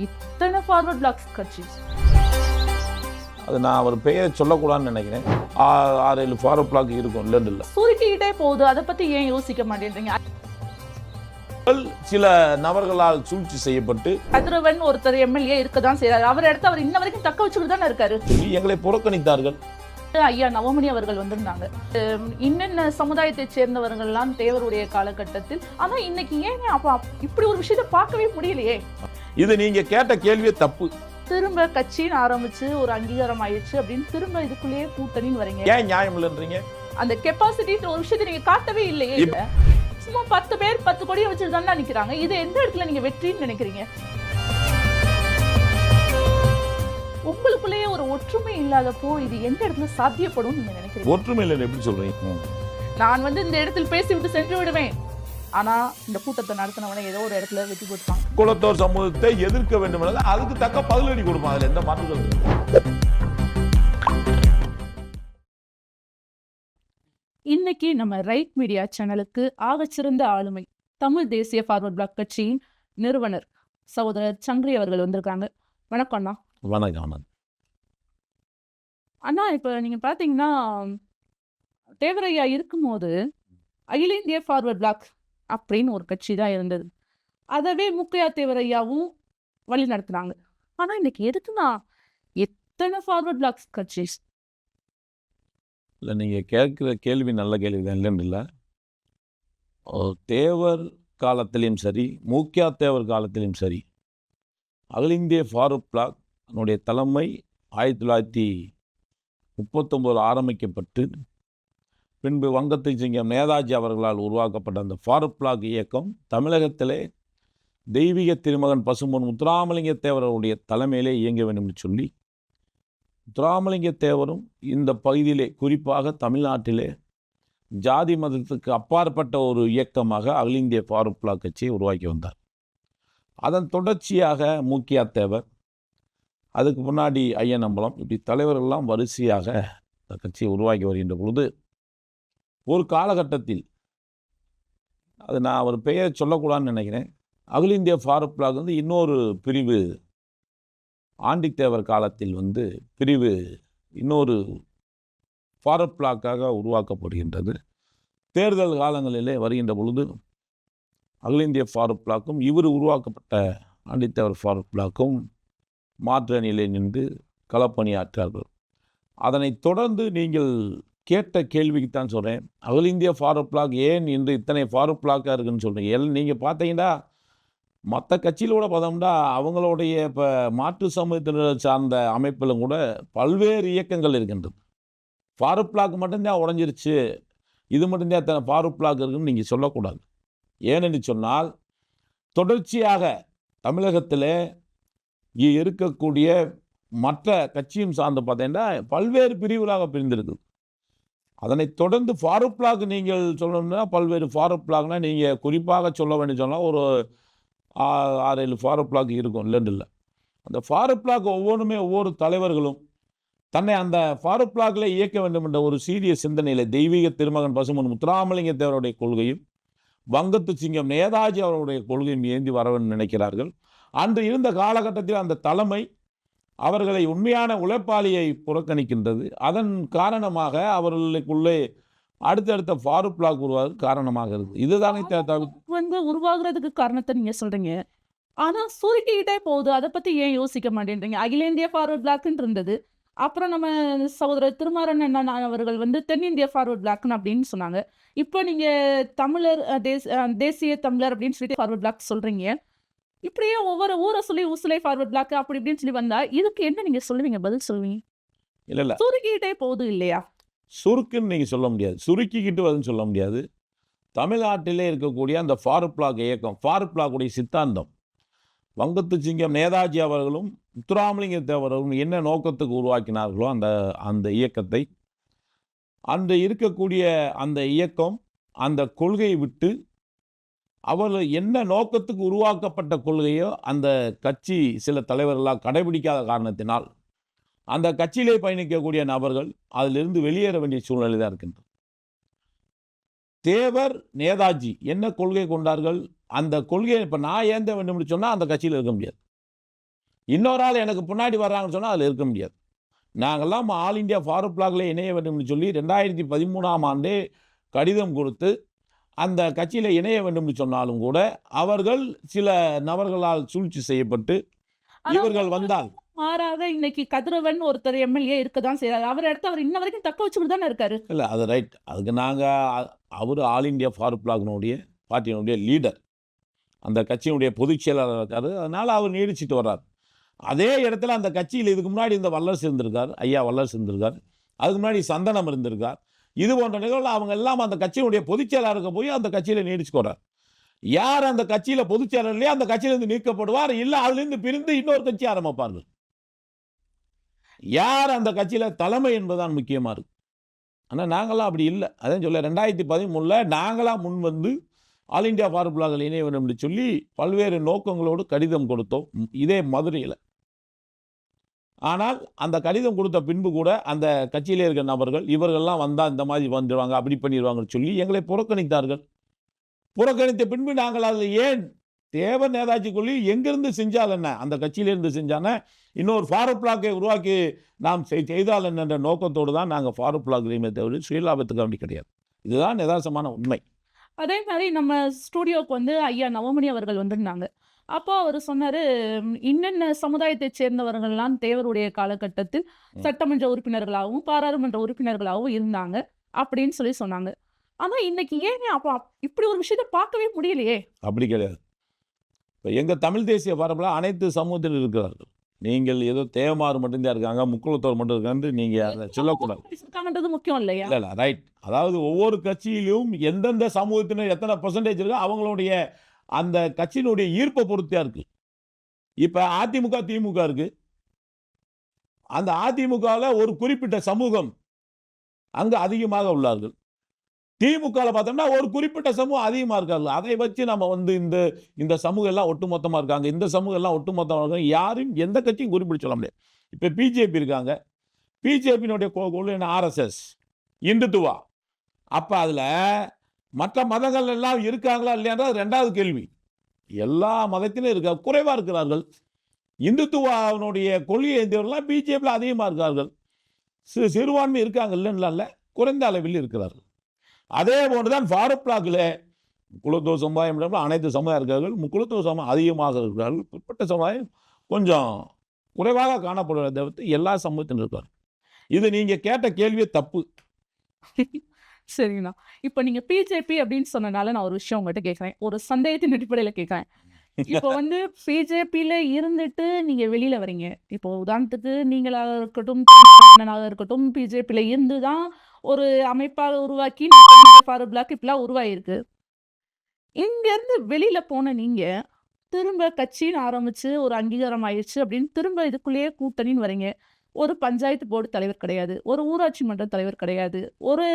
இத்தனை forward blocks கட்சி. அது நான் அவர் பெயரை சொல்லக்கூடாதுன்னு நினைக்கிறேன். 6-7 ஃபார்வர்ட் பிளாக் இருக்கும், இல்லைன்னு இல்லை. சுருக்கிக்கிட்டே போகுது, அதை பத்தி ஏன் யோசிக்க மாட்டேன்றீங்க? சில நபர்களால் சூழ்ச்சி செய்யப்பட்டு கதிரவன் ஒருத்தர் எம்எல்ஏ இருக்கதான் செய்யறாரு. அவர் இடத்த அவர் இன்ன வரைக்கும் தக்க வச்சுக்கிட்டு தானே இருக்காரு. எங்களை புறக்கணித்தார்கள். ஐயா நவமணி அவர்கள் வந்திருந்தாங்க. இன்னென்ன சமுதாயத்தை சேர்ந்தவர்கள்லாம் தேவருடைய காலகட்டத்தில். ஆனா இன்னைக்கு ஏன் அப்ப இப்படி ஒரு விஷயத்தை பார்க்கவே முடியலையே? இது நீங்க கேட்ட கேள்வியே தப்பு. திரும்ப கட்சின்னு ஆரம்பிச்சு ஒரு அங்கீகாரம் ஆயிடுச்சு அப்படின்னு திரும்ப இதுக்குள்ளேயே கூட்டணின்னு வரீங்க. ஏன் நியாயம் இல்லைன்றீங்க? அந்த கெப்பாசிட்டி ஒரு விஷயத்தை நீங்க காட்டவே இல்லையே. சும்மா 10 பேர் 10 கொடியை வச்சுட்டு தானே நிக்கிறாங்க. இது எந்த இடத்துல நீங்க வெற்றின்னு நினைக்கிறீங்க? உங்களுக்குள்ளேயே ஒரு ஒற்றுமை இல்லாதப்போ இது எந்த இடத்துல சாத்தியப்படும் நீங்க நினைக்கிறீங்க? ஒற்றுமை இல்லை எப்படி சொல்றீங்க? நான் இந்த இடத்தில் பேசிவிட்டு சென்று விடுவேன், ஆனா இந்த கூட்டத்தை நடத்தினவனை ஏதோ ஒரு இடத்துல வெட்டி போட்டுப்பாங்க. குலத்தோர் சமூகத்தை எதிர்க்க வேண்டும் என்றால் அதுக்கு தக்க பதிலடி கொடுப்பாங்க. அதுல எந்த மாற்றங்கள் இல்லை. இன்னைக்கு நம்ம ரைட் மீடியா சேனலுக்கு ஆகச்சிறந்த ஆளுமை தமிழ் தேசிய ஃபார்வர்ட் பிளாக் கட்சியின் நிறுவனர் சகோதரர் சங்கரி அவர்கள் வந்திருக்காங்க. வணக்கம் அண்ணா. வணக்கம் அண்ணா. இப்போ நீங்க பாத்தீங்கன்னா தேவரையா இருக்கும்போது அகில இந்திய ஃபார்வர்ட் பிளாக் அப்படின்னு ஒரு கட்சி தான் இருந்தது. அதவே முக்கையா தேவரையாவும் வழி நடத்துனாங்க. ஆனா இன்னைக்கு எதுக்குன்னா எத்தனை ஃபார்வர்ட் பிளாக்ஸ் கட்சிஸ்? இல்லை, நீங்கள் கேட்குற கேள்வி நல்ல கேள்வி தான், இல்லைன்னு இல்லை. தேவர் காலத்திலையும் சரி, மூக்கியா தேவர் காலத்திலையும் சரி, அகில இந்திய ஃபார்வர்ட் பிளாக் அதனுடைய தலைமை 1939 ஆரம்பிக்கப்பட்டு பின்பு வங்கத்தை சிங்கம் நேதாஜி அவர்களால் உருவாக்கப்பட்ட அந்த ஃபார்வர்ட் பிளாக் இயக்கம் தமிழகத்திலே தெய்வீக திருமகன் பசும்பொன் முத்துராமலிங்க தேவருடைய தலைமையிலே இயங்க வேண்டும் என்று சொல்லி முத்துராமலிங்க தேவரும் இந்த பகுதியிலே குறிப்பாக தமிழ்நாட்டிலே ஜாதி மதத்துக்கு அப்பாற்பட்ட ஒரு இயக்கமாக அகில இந்திய ஃபார்வர்ட் பிளாக் கட்சியை உருவாக்கி வந்தார். அதன் தொடர்ச்சியாக மூக்கியா தேவர், அதுக்கு முன்னாடி ஐயனம்பலம், இப்படி தலைவர்கள்லாம் வரிசையாக இந்த கட்சியை உருவாக்கி வருகின்ற பொழுது ஒரு காலகட்டத்தில், அது நான் அவர் பெயரை சொல்லக்கூடாதுன்னு நினைக்கிறேன், அகில இந்திய ஃபார்வர்ட் பிளாக் இன்னொரு பிரிவு ஆண்டித்தேவர் காலத்தில் பிரிவு இன்னொரு ஃபார்வர்ட் பிளாக்காக உருவாக்கப்படுகின்றது. தேர்தல் காலங்களிலே வருகின்ற பொழுது அகில இந்திய ஃபார்வர்ட் பிளாக்கும் இவர் உருவாக்கப்பட்ட ஆண்டித்தேவர் ஃபார்வர்ட் பிளாக்கும் மாற்று அணியிலே நின்று களப்பணியாற்றார்கள். அதனைத் தொடர்ந்து நீங்கள் கேட்ட கேள்விக்குத்தான் சொல்கிறேன், அகில இந்திய ஃபார்வர்ட் பிளாக் ஏன் இன்று இத்தனை ஃபார்வர்ட் பிளாக்காக இருக்குன்னு சொல்கிறீங்க. நீங்கள் பார்த்தீங்கன்னா மற்ற கட்சியில் கூட பார்த்தோம்னா அவங்களுடைய இப்போ மாற்று சமூகத்தினர் சார்ந்த அமைப்பிலும் கூட பல்வேறு இயக்கங்கள் இருக்கின்றது. ஃபார்வர்ட் பிளாக் மட்டும்தான் உடஞ்சிருச்சு, இது மட்டும்தான் அத்தனை ஃபார்வர்ட் பிளாக் இருக்குன்னு நீங்கள் சொல்லக்கூடாது. ஏனென்று சொன்னால் தொடர்ச்சியாக தமிழகத்தில் இருக்கக்கூடிய மற்ற கட்சியும் சார்ந்து பார்த்தீங்கன்னா பல்வேறு பிரிவுகளாக பிரிந்திருக்குது. அதனைத் தொடர்ந்து ஃபார்வர்ட் பிளாக் நீங்கள் சொல்லணும்னா பல்வேறு ஃபார்வர்ட் பிளாக்னால் நீங்கள் குறிப்பாக சொல்ல வேண்டிய சொன்னால் ஒரு 6-7 ஃபார்வர்ட் பிளாக் இருக்கும், இல்லைன்னு இல்லை. அந்த ஃபார்வர்ட் பிளாக் ஒவ்வொன்றுமே ஒவ்வொரு தலைவர்களும் தன்னை அந்த ஃபார்வர்ட் பிளாக்கில் இயக்க வேண்டும் என்ற ஒரு சீரிய சிந்தனையில் தெய்வீக திருமகன் பசும்பொன் முத்துராமலிங்க தேவருடைய கொள்கையும் வங்கத்து சிங்கம் நேதாஜி அவருடைய கொள்கையும் ஏந்தி வர வேண்டும் நினைக்கிறார்கள். அன்று இருந்த காலகட்டத்தில் அந்த தலைமை அவர்களை உண்மையான உழைப்பாளியை புறக்கணிக்கின்றது. அதன் காரணமாக அவர்களுக்குள்ளே அடுத்தடுத்த ஃபார்வர்ட் பிளாக் உருவாக காரணமாக இருக்குது. இதுதானே உருவாகிறதுக்கு காரணத்தை நீங்க சொல்றீங்க, ஆனா சுருக்கிக்கிட்டே போகுது, அதை பத்தி ஏன் யோசிக்க மாட்டேன்றீங்க? அகில இந்திய ஃபார்வர்ட் பிளாக்னு இருந்தது, அப்புறம் நம்ம சகோதரர் திருமாறன் அண்ணா அவர்கள் தென்னிந்திய ஃபார்வர்ட் பிளாக்னு அப்படின்னு சொன்னாங்க. இப்போ நீங்க தமிழர் தேசிய தமிழர் அப்படின்னு சொல்லிட்டு ஃபார்வர்ட் பிளாக் சொல்றீங்க. இப்படியே ஒவ்வொரு ஊரை சொல்லி உசுலை ஃபார்வர்ட் பிளாக் அப்படி இப்படின்னு சொல்லி வந்தா இதுக்கு என்ன நீங்க சொல்லுவீங்க, பதில் சொல்லுவீங்க? இல்லை, சுருக்கிக்கிட்டே போகுது இல்லையா? சுருக்குன்னு நீங்கள் சொல்ல முடியாது, சுருக்கிக்கிட்டு வருதுன்னு சொல்ல முடியாது. தமிழ்நாட்டிலே இருக்கக்கூடிய அந்த ஃபார்வர்ட் பிளாக் இயக்கம், ஃபார்வர்ட் பிளாக்குடைய சித்தாந்தம் வங்கத்து சிங்கம் நேதாஜி அவர்களும் முத்துராமலிங்க தேவர்களும் என்ன நோக்கத்துக்கு உருவாக்கினார்களோ அந்த இயக்கத்தை, அன்று இருக்கக்கூடிய அந்த இயக்கம் அந்த கொள்கையை விட்டு அவர்கள் என்ன நோக்கத்துக்கு உருவாக்கப்பட்ட கொள்கையோ அந்த கட்சி சில தலைவர்களால் கடைபிடிக்காத காரணத்தினால் அந்த கட்சியிலே பயணிக்கக்கூடிய நபர்கள் அதிலிருந்து வெளியேற வேண்டிய சூழ்நிலை தான் இருக்கின்றது. தேவர் நேதாஜி என்ன கொள்கை கொண்டார்கள்? அந்த கொள்கையை இப்போ நான் ஏந்த வேண்டும்னு சொன்னால் அந்த கட்சியில் இருக்க முடியாது. இன்னொரு ஆள் எனக்கு பின்னாடி வர்றாங்கன்னு சொன்னால் அதில் இருக்க முடியாது. நாங்கள்லாம் ஆல் இந்தியா ஃபாரூக் பிளாகில் இணைய வேண்டும்னு சொல்லி 2013ஆம் ஆண்டே கடிதம் கொடுத்து அந்த கட்சியில் இணைய வேண்டும்னு சொன்னாலும் கூட அவர்கள் சில நபர்களால் சூழ்ச்சி செய்யப்பட்டு ஆனா இவர்கள் வந்தால் மாறாக இன்னைக்கு கதிரவன் ஒருத்தர் எம்எல்ஏ இருக்கதான் செய்யறாரு. அவர் இடத்த அவர் இன்ன வரைக்கும் தக்க வச்சுக்கிட்டு தானே இருக்காரு. இல்லை அது ரைட். அதுக்கு நாங்கள் அவர் ஆல் இந்தியா ஃபாரூக் பிளாகினுடைய பார்ட்டியினுடைய லீடர், அந்த கட்சியினுடைய பொதுச் செயலாளர் இருக்கார். அதனால் அவர் நீடிச்சிட்டு வர்றார். அதே இடத்துல அந்த கட்சியில் இதுக்கு முன்னாடி இந்த வல்லரசு இருந்திருக்கார், ஐயா வல்லரசு இருந்திருக்கார். அதுக்கு முன்னாடி சந்தனம் இருந்திருக்கார். இது போன்ற நிகழ்வு அவங்க எல்லாம் அந்த கட்சியினுடைய பொதுச் செயலாளருக்கு போய் அந்த கட்சியில் நீடிச்சுட்டு வர்றார். யார் அந்த கட்சியில் பொதுச் செயலாளர்லையோ அந்த கட்சியிலிருந்து நீக்கப்படுவார், இல்லை அதுலேருந்து பிரிந்து இன்னொரு கட்சி ஆரம்பிப்பார்கள். யார் அந்த கட்சியில் தலைமை என்பதுதான் முக்கியமாக இருக்குது. ஆனால் நாங்களாம் அப்படி இல்லை. அதான் சொல்ல 2013 நாங்களாம் முன் வந்து ஆல் இந்தியா ஃபாரூக் பிளாகில் இணைய வேண்டும் என்று சொல்லி பல்வேறு நோக்கங்களோடு கடிதம் கொடுத்தோம், இதே மதுரையில். ஆனால் அந்த கடிதம் கொடுத்த பின்பு கூட அந்த கட்சியிலே இருக்கிற நபர்கள் இவர்கள்லாம் வந்தால் இந்த மாதிரி வந்துடுவாங்க, அப்படி பண்ணிடுவாங்கன்னு சொல்லி எங்களை புறக்கணித்தார்கள். புறக்கணித்த பின்பு நாங்கள் அதில் ஏன் தேவர் நேதாஜி கொள்ளி எங்கிருந்து செஞ்சால் என்ன, அந்த கட்சியிலிருந்து செஞ்சானே இன்னொரு ஃபாரூக் பிளாக்கை உருவாக்கி நாம் செய்தால் என்ன என்ற நோக்கத்தோடு தான் நாங்கள் ஃபாரூக் பிளாக் தவிர சுயலாபத்துக்கு அப்படி கிடையாது. இதுதான் யதார்த்தமான உண்மை. அதே மாதிரி நம்ம ஸ்டூடியோக்கு வந்து ஐயா நவமணி அவர்கள் வந்திருந்தாங்க. அப்போ அவர் சொன்னாரு, இன்னென்ன சமுதாயத்தைச் சேர்ந்தவர்கள்லாம் தேவருடைய காலகட்டத்தில் சட்டமன்ற உறுப்பினர்களாகவும் பாராளுமன்ற உறுப்பினர்களாகவும் இருந்தாங்க அப்படின்னு சொல்லி சொன்னாங்க. ஆனா இன்னைக்கு ஏன் அப்போ இப்படி ஒரு விஷயத்த பார்க்கவே முடியலையே? அப்படி கிடையாது. இப்போ எங்கள் தமிழ் தேசிய பரப்பில் அனைத்து சமூகத்திலும் இருக்கிறார்கள். நீங்கள் ஏதோ தேவமாறு மட்டும்தான் இருக்காங்க, முக்குளத்தோர் மட்டும் இருக்கான்னு நீங்கள் அதை சொல்லக்கூடாது. இருக்காங்கன்றது முக்கியம் இல்லையா? இல்லை இல்லை ரைட். அதாவது ஒவ்வொரு கட்சியிலும் எந்தெந்த சமூகத்தினர் எத்தனை பெர்சன்டேஜ் இருக்கோ அவங்களுடைய அந்த கட்சியினுடைய ஈர்ப்பை பொறுத்தா இருக்கு. இப்போ அதிமுக திமுக இருக்கு. அந்த அதிமுகவில் ஒரு குறிப்பிட்ட சமூகம் அங்கு அதிகமாக உள்ளார்கள். திமுகவில் பார்த்தோம்னா ஒரு குறிப்பிட்ட சமூகம் அதிகமாக இருக்கார்கள். அதை வச்சு நம்ம வந்து இந்த சமூகம் எல்லாம் ஒட்டுமொத்தமாக இருக்காங்க, இந்த சமூகம் எல்லாம் ஒட்டுமொத்தமாக இருக்காங்க, யாரும் எந்த கட்சியும் குறிப்பிட்டு சொல்ல முடியாது. இப்போ பிஜேபி இருக்காங்க, பிஜேபியினுடைய கொள்கை என்ன, ஆர்எஸ்எஸ், இந்துத்துவா. அப்போ அதில் மற்ற மதங்கள் எல்லாம் இருக்காங்களா இல்லையான்றது ரெண்டாவது கேள்வி. எல்லா மதத்திலும் இருக்க குறைவாக இருக்கிறார்கள். இந்துத்துவாவினுடைய கொள்கை எந்தவர்கள்லாம் பிஜேபியில் அதிகமாக இருக்கிறார்கள். சிறுபான்மை இருக்காங்க இல்லைன்னா குறைந்த அளவில் இருக்கிறார்கள். அதே போன்று தான் ஃபாரூக் பிளாக்கில் முக்குளத்தோர் சமுதாயம் அனைத்து சமுதாயம் இருக்கிறார்கள். முக்குளத்தோர் சமுதாயம் அதிகமாக இருக்கிறார்கள். பிற்பட்ட சமுதாயம் கொஞ்சம் குறைவாக காணப்படுவதை தவிர்த்து எல்லா சமூகத்திலும் இருக்கார்கள். இது நீங்கள் கேட்ட கேள்வியே தப்பு. சரிங்கண்ணா. இப்போ நீங்க பிஜேபி அப்படின்னு சொன்னனால நான் ஒரு விஷயம் உங்ககிட்ட கேட்குறேன். ஒரு சந்தேகத்தின் அடிப்படையில் கேட்குறேன். இப்போ வந்து பிஜேபியில் இருந்துட்டு நீங்க வெளியில வரீங்க. இப்போ உதாரணத்துக்கு நீங்களாக இருக்கட்டும், திருமாவளவனாக இருக்கட்டும், பிஜேபியில் இருந்து தான் ஒரு அமைப்பாக உருவாக்கி ஃபாரூக் பிளாக் இப்பெல்லாம் உருவாயிருக்கு. இங்கேருந்து வெளியில போன நீங்க திரும்ப கட்சின்னு ஆரம்பிச்சு ஒரு அங்கீகாரம் ஆயிடுச்சு அப்படின்னு திரும்ப இதுக்குள்ளேயே கூட்டணின்னு வரீங்க. ஒரு பஞ்சாயத்து போர்டு தலைவர் கிடையாது, ஒரு ஊராட்சி மன்ற தலைவர் கிடையாது, ஒரு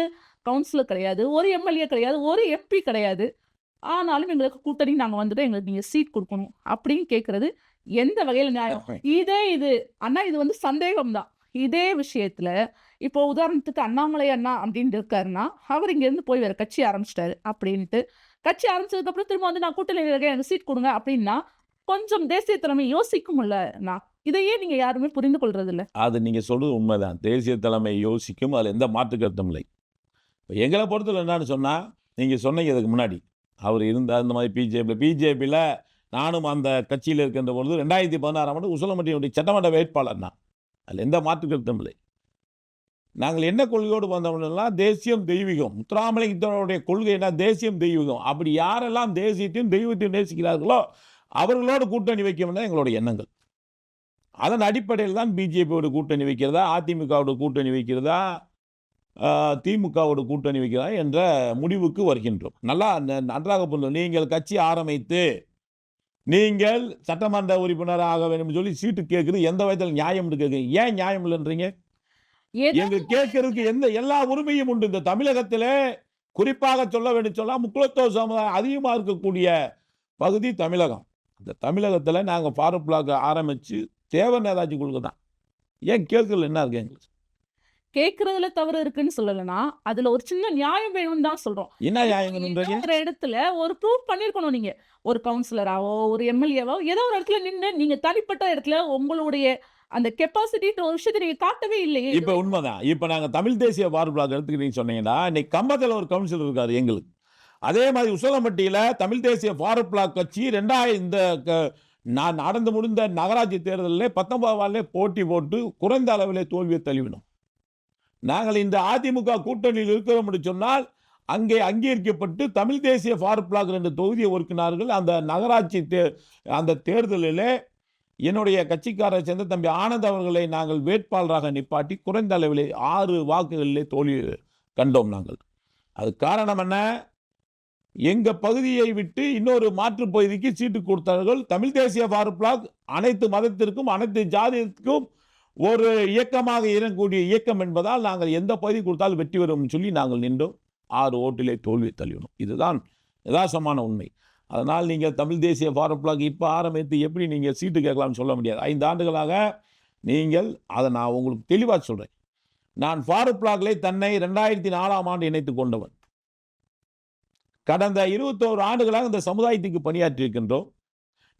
கவுன்சிலர் கிடையாது, ஒரு எம்எல்ஏ கிடையாது, ஒரு எம்பி கிடையாது. ஆனாலும் எங்களுக்கு கூட்டணி நாங்கள் வந்துட்டு எங்களுக்கு நீங்கள் சீட் கொடுக்கணும் அப்படின்னு கேட்குறது எந்த வகையில் நியாயம்? இது அண்ணா இது வந்து சந்தேகம் தான். இதே விஷயத்துல இப்போ உதாரணத்துக்கு அண்ணாமலை அண்ணா அப்படின்னு இருக்காருன்னா அவர் இங்கேருந்து போய் வேற கட்சி ஆரம்பிச்சிட்டாரு அப்படின்ட்டு கட்சி ஆரம்பிச்சதுக்கப்புறம் திரும்ப வந்து நான் கூட்டணியில் இருக்கேன் எனக்கு சீட் கொடுங்க அப்படின்னா கொஞ்சம் தேசிய தலைமை யோசிக்கும்ல. நான் இதையே நீங்க யாருமே புரிந்து கொள்றது இல்லை. அது நீங்கள் சொல்கிறது உண்மைதான். தேசிய தலைமை யோசிக்கும், அதில் எந்த மாற்று கருத்தும் இல்லை. இப்போ எங்களை பொறுத்தவரை என்னன்னு சொன்னால், நீங்கள் சொன்னீங்க இதுக்கு முன்னாடி அவர் இருந்தார் இந்த மாதிரி பிஜேபியில் நானும் அந்த கட்சியில் இருக்கின்ற பொழுது 2016ஆம் ஆண்டு உசிலம்பட்டியினுடைய சட்டமன்ற வேட்பாளர் நான். அதில் எந்த மாற்று கருத்தும் இல்லை. நாங்கள் என்ன கொள்கையோடு வந்தோம்னா தேசியம் தெய்வீகம். முத்துராமலிங்கத்தோடைய கொள்கை என்ன, தேசியம் தெய்வீகம். அப்படி யாரெல்லாம் தேசியத்தையும் தெய்வத்தையும் நேசிக்கிறார்களோ அவர்களோடு கூட்டணி வைக்கணும் தான் எங்களுடைய எண்ணங்கள். அதன் அடிப்படையில் தான் பிஜேபியோட கூட்டணி வைக்கிறதா, அதிமுகவோட கூட்டணி வைக்கிறதா, திமுகவோட கூட்டணி வைக்கிறதா என்ற முடிவுக்கு வருகின்றோம். நல்லா நன்றாக புரிந்து, நீங்கள் கட்சி ஆரம்பித்து நீங்கள் சட்டமன்ற உறுப்பினராக வேண்டும் சொல்லி சீட்டு கேட்குறது எந்த விதத்தில் நியாயம் கேட்குறீங்க? ஏன் நியாயம் இல்லைன்றீங்க? எங்களுக்கு கேட்கறதுக்கு எல்லா உரிமையும் உண்டு. இந்த தமிழகத்திலே குறிப்பாக சொல்ல வேண்டும் சொன்னால் முக்குளத்தோர் சமுதாயம் அதிகமாக இருக்கக்கூடிய பகுதி தமிழகம். இந்த தமிழகத்தில் நாங்கள் ஃபாரூக் பிளாக் ஆரம்பித்து தேவர் நேதாஜி கொள்கை தான். ஏன் கேட்கல என்ன இருக்கு எங்களுக்கு? கேட்கறதுல தவறு இருக்குன்னு சொல்லலன்னா, அதுல ஒரு சின்ன நியாயம் வேணும்னு தான் சொல்றோம். என்ன இப்போ நியாயம் ஏதோ வேணும்ன்றீங்க? ஒரு இடத்துல ஒரு ப்ரூஃப் பண்ணியிருக்கணும் நீங்க. ஒரு கவுன்சிலராவோ, ஒரு எம்எல்ஏவோ ஏதோ ஒரு இடத்துல நின்னு நீங்க தனிப்பட்ட இடத்துல உங்களுடைய அந்த கெப்பாசிட்டின்ற ஒரு விஷயத்த நீங்க காட்டவே இல்லையே! இப்ப உண்மதான். இப்ப நாங்க தமிழ் தேசிய ஃபார்வர்ட் பிளாக் எடுத்துக்கிட்டீங்கன்னு சொன்னீங்கன்னா, இன்னைக்கு கம்பத்துல ஒரு கவுன்சிலர் இருக்காரு எங்களுக்கு. அதே மாதிரி உசிலம்பட்டியில தமிழ் தேசிய ஃபார்வர்ட் பிளாக் கட்சி இந்த நான் நடந்து முடிந்த நகராட்சி தேர்தலிலே 19 வார்டிலே போட்டி போட்டு குறைந்த அளவிலே தோல்வியை தழுவினோம். நாங்கள் இந்த அதிமுக கூட்டணியில் இருக்கிறோம் என்று சொன்னால், அங்கே அங்கீகரிக்கப்பட்டு தமிழ் தேசிய ஃபார்வர்ட் பிளாக் 2 தொகுதியை ஒதுக்கினார்கள். அந்த நகராட்சி அந்த தேர்தலிலே என்னுடைய கட்சிக்காரரை சேர்ந்த தம்பி ஆனந்த் அவர்களை நாங்கள் வேட்பாளராக நிப்பாட்டி குறைந்த அளவிலே 6 வாக்குகளிலே தோல்வி கண்டோம் நாங்கள். அது காரணம் என்ன? எங்க பகுதியை விட்டு இன்னொரு மாற்று பகுதிக்கு சீட்டு கொடுத்தார்கள். தமிழ் தேசிய ஃபார்வர்ட் பிளாக் அனைத்து மதத்திற்கும் அனைத்து ஜாதிக்கும் ஒரு இயக்கமாக இயங்கக்கூடிய இயக்கம் என்பதால் நாங்கள் எந்த பகுதி கொடுத்தாலும் வெற்றி பெறும் சொல்லி நாங்கள் நின்றோம். 6 ஓட்டிலே தோல்வி தழுவினோம். இதுதான் யதார்த்தமான உண்மை. அதனால் நீங்கள் தமிழ் தேசிய ஃபார்வர்ட் பிளாக் இப்போ ஆரம்பித்து எப்படி நீங்கள் சீட்டு கேட்கலாம்னு சொல்ல முடியாது. 5 ஆண்டுகளாக நீங்கள் அதை நான் உங்களுக்கு தெளிவாக சொல்கிறேன். நான் ஃபார்வர்ட் பிளாக்லே தன்னை 2004ஆம் ஆண்டு இணைத்து கொண்டவன். கடந்த 21 ஆண்டுகளாக இந்த சமுதாயத்துக்கு பணியாற்றியிருக்கின்றோம்.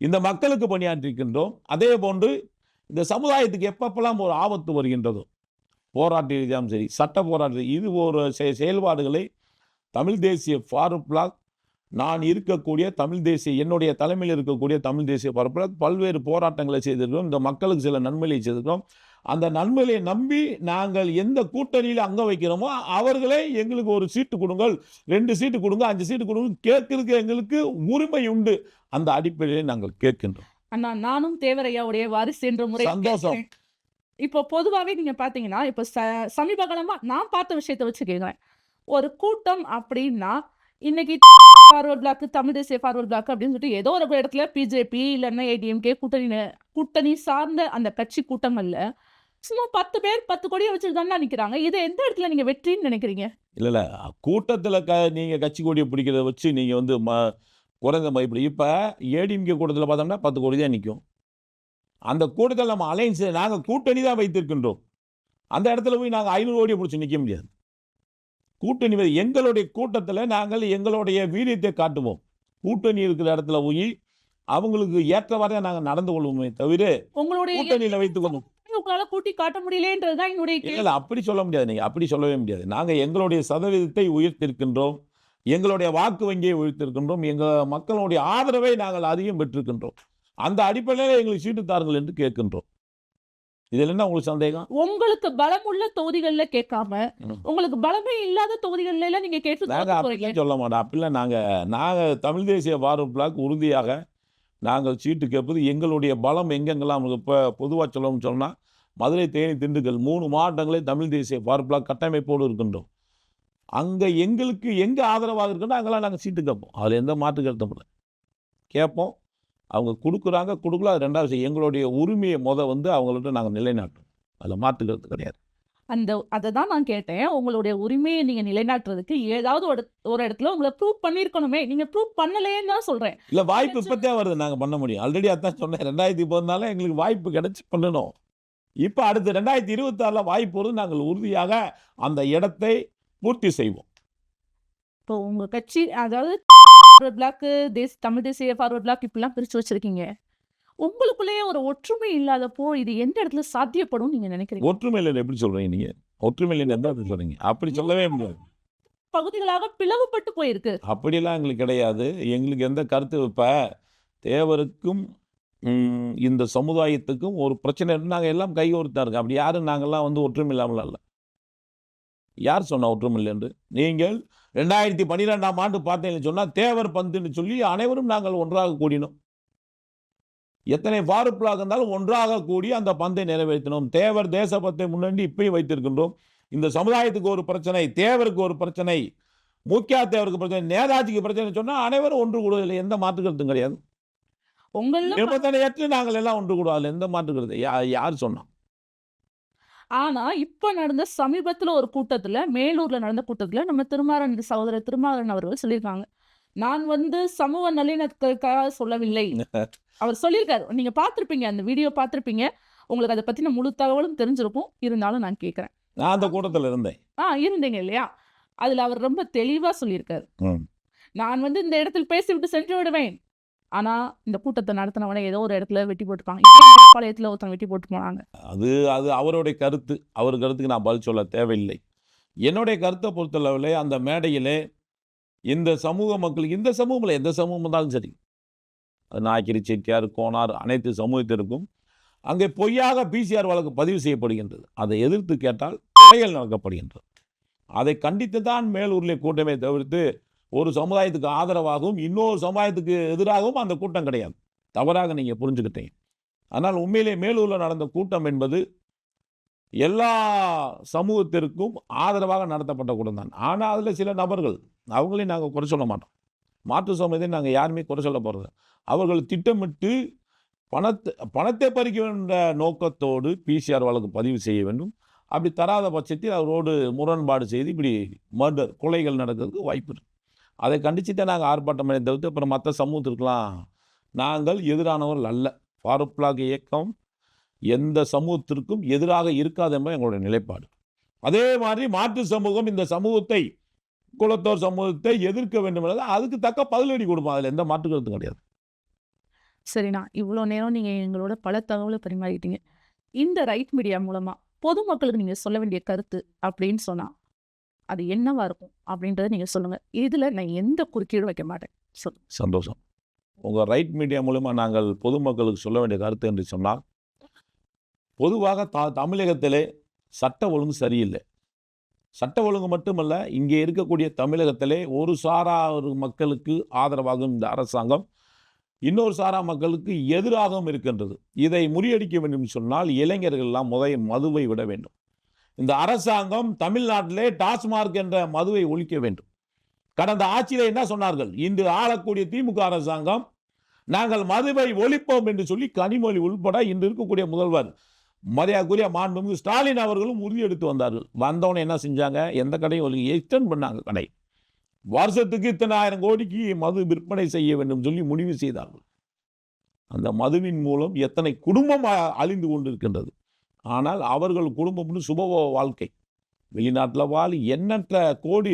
இந்த மக்களுக்கு பணியாற்றியிருக்கின்றோம். அதே போன்று இந்த சமுதாயத்துக்கு எப்பப்பெல்லாம் ஒரு ஆபத்து வருகின்றதோ, போராட்ட ரீதியாகவும் சரி, சட்ட போராட்ட இது ஒரு செயல்பாடுகளை தமிழ் தேசிய ஃபார்வர்ட் பிளாக் நான் இருக்கக்கூடிய தமிழ் தேசிய என்னுடைய தலைமையில் இருக்கக்கூடிய தமிழ் தேசிய ஃபார்வர்ட் பிளாக் பல்வேறு போராட்டங்களை செய்திருக்கிறோம். இந்த மக்களுக்கு சில நன்மைகளை செய்திருக்கிறோம். அந்த நன்மையை நம்பி நாங்கள் எந்த கூட்டணியில் அங்க வைக்கிறோமோ அவர்களே எங்களுக்கு ஒரு சீட்டு கொடுங்கள், 2 சீட்டு கொடுங்க, 5 சீட்டு கொடுங்க கேட்கறதுக்கு எங்களுக்கு உரிமை உண்டு. அந்த அடிப்படையில் நாங்கள் கேட்கின்றோம். அண்ணா நானும் தேவரையாவுடைய வாரிசு என்ற முறையில் சந்தோஷம். கேட்கிறேன். இப்போ பொதுவாவே நீங்க பார்த்தீங்கன்னா, இப்போ சமீப காலமா நான் பார்த்த விஷயத்த வச்சு கேட்கிறேன். ஒரு கூட்டம் அப்படின்னா, இன்னைக்கு ஃபார்வர்ட் பிளாக், தமிழ் தேசிய ஃபார்வர்ட் பிளாக் அப்படின்னு சொல்லிட்டு ஏதோ ஒரு இடத்துல பிஜேபி இல்லன்னா ஏடிஎம்கே கூட்டணி சார்ந்த அந்த கட்சி கூட்டங்கள்ல சும்மா 10 பேர் 10 கொடியை வச்சுட்டு தானே நிக்கிறாங்க. இதை எந்த இடத்துல நீங்க வெற்றின்னு நினைக்கிறீங்க? இல்ல கூட்டத்தில் நீங்க கட்சி கொடியை பிடிக்கிறத வச்சு நீங்க வந்து குறைந்த மதிப்பீடு. இப்போ ஏடிஎம்கே கூட்டத்தில் பார்த்தோம்னா 10 கோடி தான் நிற்கும். அந்த கூட்டத்தில் நம்ம அலைன்ஸ் நாங்கள் கூட்டணி தான் வைத்திருக்கின்றோம். அந்த இடத்துல போய் நாங்கள் 500 கோடியை பிடிச்சி நிற்க முடியாது. கூட்டணி எங்களுடைய கூட்டத்தில் நாங்கள் எங்களுடைய வீரியத்தை காட்டுவோம். கூட்டணி இருக்கிற இடத்துல போய் அவங்களுக்கு ஏற்றவாறே நாங்கள் நடந்து கொள்வோமே தவிர உங்களுடைய கூட்டணியில் வைத்துக் கொள்வோம். உங்களால கூட்டி காட்ட முடியலன்றதுதான் என்னுடைய கேள்வி. இல்லை அப்படி சொல்ல முடியாது. நீங்கள் அப்படி சொல்லவே முடியாது. நாங்கள் எங்களுடைய சதவீதத்தை உயர்த்திருக்கின்றோம். எங்களுடைய வாக்கு வங்கியை உயர்த்திருக்கின்றோம். எங்கள் மக்களுடைய ஆதரவை நாங்கள் அதிகம் பெற்றிருக்கின்றோம். அந்த அடிப்படையில் எங்களுக்கு சீட்டு தாருங்கள் என்று கேட்கின்றோம். இதில் என்ன உங்களுக்கு சந்தேகம்? உங்களுக்கு பலமுள்ள தொகுதிகள்ல கேட்காம உங்களுக்கு பலமே இல்லாத தொகுதிகள்ல எல்லாம் நீங்க கேட்டு நாங்கள் தோத்து அப்படிலாம் போறீங்க. சொல்ல மாட்டோம். அப்படிலாம் நாங்கள் தமிழ் தேசிய ஃபார்வர்ட் பிளாக் உறுதியாக நாங்கள் சீட்டு கேட்பது எங்களுடைய பலம் எங்கெங்கெல்லாம் இப்போ பொதுவாக சொல்லணும்னு சொன்னால் மதுரை, தேனி, திண்டுக்கல் 3 மாவட்டங்களே தமிழ் தேசிய ஃபார்வர்ட் பிளாக் கட்டமைப்போடு இருக்கின்றோம். அங்கே எங்களுக்கு எங்கே ஆதரவாக இருக்குன்னா அங்கெல்லாம் நாங்கள் சீட்டு கேட்போம். அதில் எந்த மாற்று கருத்தும் இல்லை. கேட்போம். அவங்க கொடுக்குறாங்க கொடுக்கல அது 2வது விஷயம். எங்களுடைய உரிமையை வந்து அவங்கள்ட்ட நாங்கள் நிலைநாட்டுறோம். அதில் மாற்று கருத்து கிடையாது. அதை தான் நான் கேட்டேன். உங்களுடைய உரிமையை நீங்க நிலைநாட்டுறதுக்கு ஏதாவது ஒரு இடத்துல உங்களை ப்ரூவ் பண்ணிருக்கணுமே. நீங்க ப்ரூவ் பண்ணலையேன்னு தான் சொல்றேன். இல்லை வாய்ப்பு இப்போத்தே வருது. நாங்கள் பண்ண முடியும். ஆல்ரெடி அதான் சொன்னேன். 2014 எங்களுக்கு வாய்ப்பு கிடைச்சி பண்ணணும். இப்போ அடுத்து 2026 வாய்ப்பு வருது. நாங்கள் உறுதியாக அந்த இடத்தை பூர்த்தி செய்வோம். இப்போ உங்க கட்சி அதாவது பிளாக் தமிழ் தேசிய ஃபார்வர்ட் பிளாக் இப்படிலாம் பிரிச்சு வச்சிருக்கீங்க. உங்களுக்குள்ளேயே ஒரு ஒற்றுமை இல்லாதப்போ இது எந்த இடத்துல சாத்தியப்படும் நீங்க நினைக்கிறீங்க? ஒற்றுமை இல்லைன்னு எப்படி சொல்றீங்க நீங்க? ஒற்றுமை இல்லைன்னு எந்த இடத்துல சொல்றீங்க? அப்படி சொல்லவே முடியாது. பகுதிகளாக பிளவுபட்டு போயிருக்கு. அப்படிலாம் எங்களுக்கு கிடையாது. எங்களுக்கு எந்த கருத்து இப்போ தேவருக்கும் இந்த சமுதாயத்துக்கும் ஒரு பிரச்சனை நாங்கள் எல்லாம் கைகோர்த்தா இருக்கு. அப்படி யாரும் நாங்கள்லாம் ஒற்றுமை இல்லாமல் இல்லை. யார் சொன்னா ஒற்றுமை இல்லை என்று? நீங்கள் 2012ஆம் ஆண்டு பார்த்தீங்கன்னு சொன்னால் தேவர் பந்துன்னு சொல்லி அனைவரும் நாங்கள் ஒன்றாக கூடினோம். எத்தனை ஃபார்வர்ட் பிளாக் இருந்தாலும் ஒன்றாக கூடி அந்த பந்தை நிறைவேற்றினோம். தேவர் தேசபத்தை முன்னாடி இப்பயும் வைத்திருக்கின்றோம். இந்த சமுதாயத்துக்கு ஒரு பிரச்சனை, தேவருக்கு ஒரு பிரச்சனை, முக்கிய தேவருக்கு பிரச்சனை, நேதாஜிக்கு பிரச்சனை சொன்னால் அனைவரும் ஒன்று கூடுவதில்லை. எந்த மாற்று கருத்தும் கிடையாது. நிபந்தனையற்று நாங்கள் எல்லாம் ஒன்று கூடுவதில்லை. எந்த மாற்று கருத்து யார் சொன்னா? ஆனா இப்ப நடந்த சமீபத்துல ஒரு கூட்டத்துல, மேலூர்ல நடந்த கூட்டத்துல நம்ம சகோதரர் திருமாறன் அவர்கள் சொல்லியிருக்காங்க. நான் சமூக நல்லிணக்கத்துக்காக சொல்லவில்லை. அவர் சொல்லியிருக்காரு. நீங்க பார்த்திருப்பீங்க. அந்த வீடியோ பார்த்திருப்பீங்க. உங்களுக்கு அதை பத்தின முழு தகவலும் தெரிஞ்சிருக்கும். இருந்தாலும் நான் கேட்கிறேன். நான் அந்த கூட்டத்தில் இருந்தேன். இருந்தீங்க இல்லையா? அதுல அவர் ரொம்ப தெளிவா சொல்லியிருக்காரு. ம். நான் வந்து இந்த இடத்தில் பேசிவிட்டு சென்று விடுவேன். ஆனா, இந்த கூட்டத்த நடத்தினவன ஏதோ ஒரு இடத்துல வெட்டி போட்டுருப்பாங்க. இதே மேலப்பாளையத்துல ஒருத்தங்க வெட்டி போட்டு போனாங்க. அது அது அவருடைய கருத்து. அவர் கருத்துக்கு நான் பதில் சொல்ல தேவையில்லை. என்னுடைய கருத்தை பொறுத்தளவிலே அந்த மேடையிலே இந்த சமூக மக்களுக்கு, இந்த சமூகம் இல்லை, எந்த சமூகம் இருந்தாலும் சரி, அது நாய்க்கரி, செட்டியார், கோனார் அனைத்து சமூகத்திற்கும் அங்கே பொய்யாக பிசிஆர் வழக்கு பதிவு செய்யப்படுகின்றது. அதை எதிர்த்து கேட்டால் கொலைகள் நடக்கப்படுகின்றது. அதை கண்டித்து தான் மேலூரிலே கூட்டமே தவிர்த்து ஒரு சமுதாயத்துக்கு ஆதரவாகவும் இன்னொரு சமுதாயத்துக்கு எதிராகவும் அந்த கூட்டம் கிடையாது. தவறாக நீங்கள் புரிஞ்சுக்கிட்டீங்க. ஆனால் உண்மையிலே மேலூரில் நடந்த கூட்டம் என்பது எல்லா சமூகத்திற்கும் ஆதரவாக நடத்தப்பட்ட கூட்டம் தான். ஆனால் அதில் சில நபர்கள், அவங்களையும் நாங்கள் குறை சொல்ல மாட்டோம். மாற்று சமூகத்தை நாங்கள் யாருமே குறை சொல்ல போகிறது. அவர்கள் திட்டமிட்டு பணத்தை பறிக்க வேண்ட நோக்கத்தோடு பிசிஆர் வழக்கு பதிவு செய்ய வேண்டும். அப்படி தராத பட்சத்தில் அவரோடு முரண்பாடு செய்து இப்படி மர்டர், கொலைகள் நடக்கிறதுக்கு வாய்ப்பு இருக்குது. அதை கண்டிச்சுட்டே நாங்கள் ஆர்ப்பாட்டம் பண்ணி தவிர்த்து அப்புறம் மற்ற சமூகத்திற்கெலாம் நாங்கள் எதிரானவர்கள் அல்ல. ஃபாரூக் பிளாக் இயக்கம் எந்த சமூகத்திற்கும் எதிராக இருக்காது என்பது எங்களுடைய நிலைப்பாடு. அதே மாதிரி மாற்று சமூகம் இந்த சமூகத்தை, குலத்தோர் சமூகத்தை எதிர்க்க வேண்டும் என்றால் அதுக்கு தக்க பதிலடி கொடுப்போம். அதில் எந்த மாற்று கருத்தும் கிடையாது. சரிண்ணா, இவ்வளோ நேரம் நீங்க எங்களோட பல தகவலை பரிமாறிட்டீங்க. இந்த ரைட் மீடியா மூலமா பொதுமக்களுக்கு நீங்க சொல்ல வேண்டிய கருத்து அப்படின்னு சொன்னா, அது என்னவா இருக்கும் அப்படின்றத நீங்க சொல்லுங்க. இதுல நான் எந்த குறுக்கீடும் வைக்க மாட்டேன். சந்தோஷம். உங்கள் ரைட் மீடியா மூலமா நாங்கள் பொதுமக்களுக்கு சொல்ல வேண்டிய கருத்து என்று சொன்னால், பொதுவாக தமிழகத்திலே சட்ட ஒழுங்கு சரியில்லை. சட்ட ஒழுங்கு மட்டுமல்ல, இங்கே இருக்கக்கூடிய தமிழகத்திலே ஒரு சாரார் மக்களுக்கு ஆதரவாகவும் இந்த அரசாங்கம் இன்னொரு சாரா மக்களுக்கு எதிராகவும் இருக்கின்றது. இதை முறியடிக்க வேண்டும் சொன்னால் இளைஞர்கள் எல்லாம் மதுவை விட வேண்டும். இந்த அரசாங்கம் தமிழ்நாட்டிலே டாஸ்மார்க் என்ற மதுவை ஒழிக்க வேண்டும். கடந்த ஆட்சியிலே என்ன சொன்னார்கள்? இன்று ஆளக்கூடிய திமுக அரசாங்கம் நாங்கள் மதுவை ஒழிப்போம் என்று சொல்லி கனிமொழி உள்பட இன்று இருக்கக்கூடிய முதல்வர் மரியாதைக்குரிய மாண்புமிகு ஸ்டாலின் அவர்களும் உறுதியெடுத்து வந்தார்கள். வந்தவனை என்ன செஞ்சாங்க? எந்த கடையும் ஒழுங்கு எக்ஸ்டெண்ட் பண்ணாங்க. கடை வருஷத்துக்கு இத்தனை 1000 கோடிக்கு மது விற்பனை செய்ய வேண்டும் சொல்லி முடிவு செய்தார்கள். அந்த மதுவின் மூலம் எத்தனை குடும்பம் அழிந்து கொண்டிருக்கின்றது. ஆனால் அவர்கள் குடும்பம்னு சுபபோக வாழ்க்கை, வெளிநாட்டில் வாழ் எண்ணற்ற கோடி,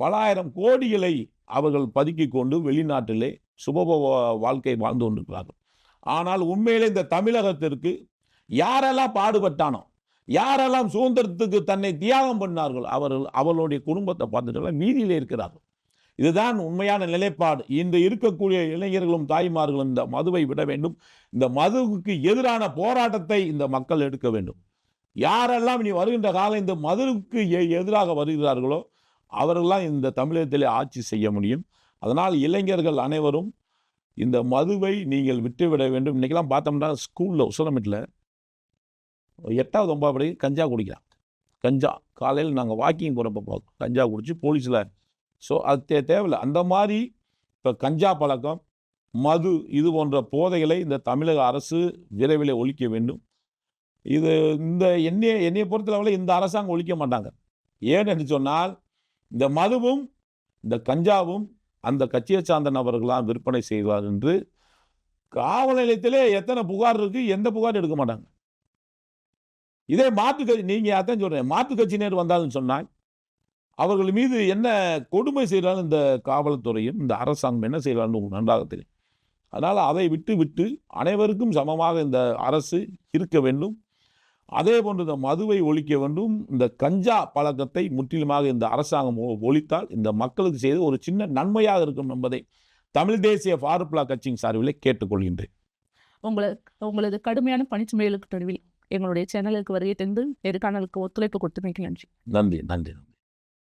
பல ஆயிரம் கோடிகளை அவர்கள் பதுக்கி கொண்டு வெளிநாட்டிலே சுபபோக வாழ்க்கை வாழ்ந்து கொண்டிருக்கிறார்கள். ஆனால் உண்மையிலே இந்த தமிழகத்திற்கு யாரெல்லாம் பாடுபட்டானோ, யாரெல்லாம் சுதந்திரத்துக்கு தன்னை தியாகம் பண்ணார்கள், அவர்களுடைய குடும்பத்தை பார்த்துட்டு மீதியிலே இருக்கிறார்கள். இதுதான் உண்மையான நிலைப்பாடு. இன்று இருக்கக்கூடிய இளைஞர்களும் தாய்மார்களும் இந்த மதுவை விட வேண்டும். இந்த மதுவுக்கு எதிரான போராட்டத்தை இந்த மக்கள் எடுக்க வேண்டும். யாரெல்லாம் இனி வருகின்ற காலம் இந்த மதுவுக்கு எதிராக வருகிறார்களோ அவர்களெல்லாம் இந்த தமிழகத்திலே ஆட்சி செய்ய முடியும். அதனால் இளைஞர்கள் அனைவரும் இந்த மதுவை நீங்கள் விட்டுவிட வேண்டும். இன்றைக்கெல்லாம் பார்த்தோம்னா ஸ்கூலில் உசலமேட்டில் 8வது 9வது படிக்க கஞ்சா குடிக்கிறாங்க. கஞ்சா காலையில் நாங்கள் வாக்கிங் போகிறப்ப பார்க்கணும், கஞ்சா குடிச்சு போலீஸில். ஸோ அது தேவையில்லை. அந்த மாதிரி இப்போ கஞ்சா பழக்கம், மது, இது போன்ற போதைகளை இந்த தமிழக அரசு விரைவில் ஒழிக்க வேண்டும். இது இந்த என்னையை பொறுத்தளவில் இந்த அரசாங்கம் ஒழிக்க மாட்டாங்க. ஏன் என்று சொன்னால் இந்த மதுவும் இந்த கஞ்சாவும் அந்த கட்சியை சார்ந்த நபர்களாக விற்பனை செய்வார் என்று காவல் நிலையத்திலே எத்தனை புகார் இருக்குது, எந்த புகார் எடுக்க மாட்டாங்க. இதே மாற்று கட்சி, நீங்கள் அதான் சொல்கிறேன், மாற்று கட்சியினர் வந்தாலும் சொன்னால் அவர்கள் மீது என்ன கொடுமை செய்கிறாலும் இந்த காவல்துறையும் இந்த அரசாங்கம் என்ன செய்கிறான்னு உங்களுக்கு நன்றாக தெரியும். அதனால் அதை விட்டு அனைவருக்கும் சமமாக இந்த அரசு இருக்க வேண்டும். அதே போன்று இந்த மதுவை ஒழிக்க வேண்டும். இந்த கஞ்சா பழக்கத்தை முற்றிலுமாக இந்த அரசாங்கம் ஒழித்தால் இந்த மக்களுக்கு செய்து ஒரு சின்ன நன்மையாக இருக்கும் என்பதை தமிழ் தேசிய ஃபாரூக் பிளாக் கட்சியின் சார்பிலே கேட்டுக்கொள்கின்றேன். உங்களது கடுமையான பணிச்சுமைகளுக்கு நடுவில் எங்களுடைய சேனலுக்கு வருகை தந்து நேர்காணலுக்கு ஒத்துழைப்பு கொடுத்தமைக்கு நன்றி. நன்றி.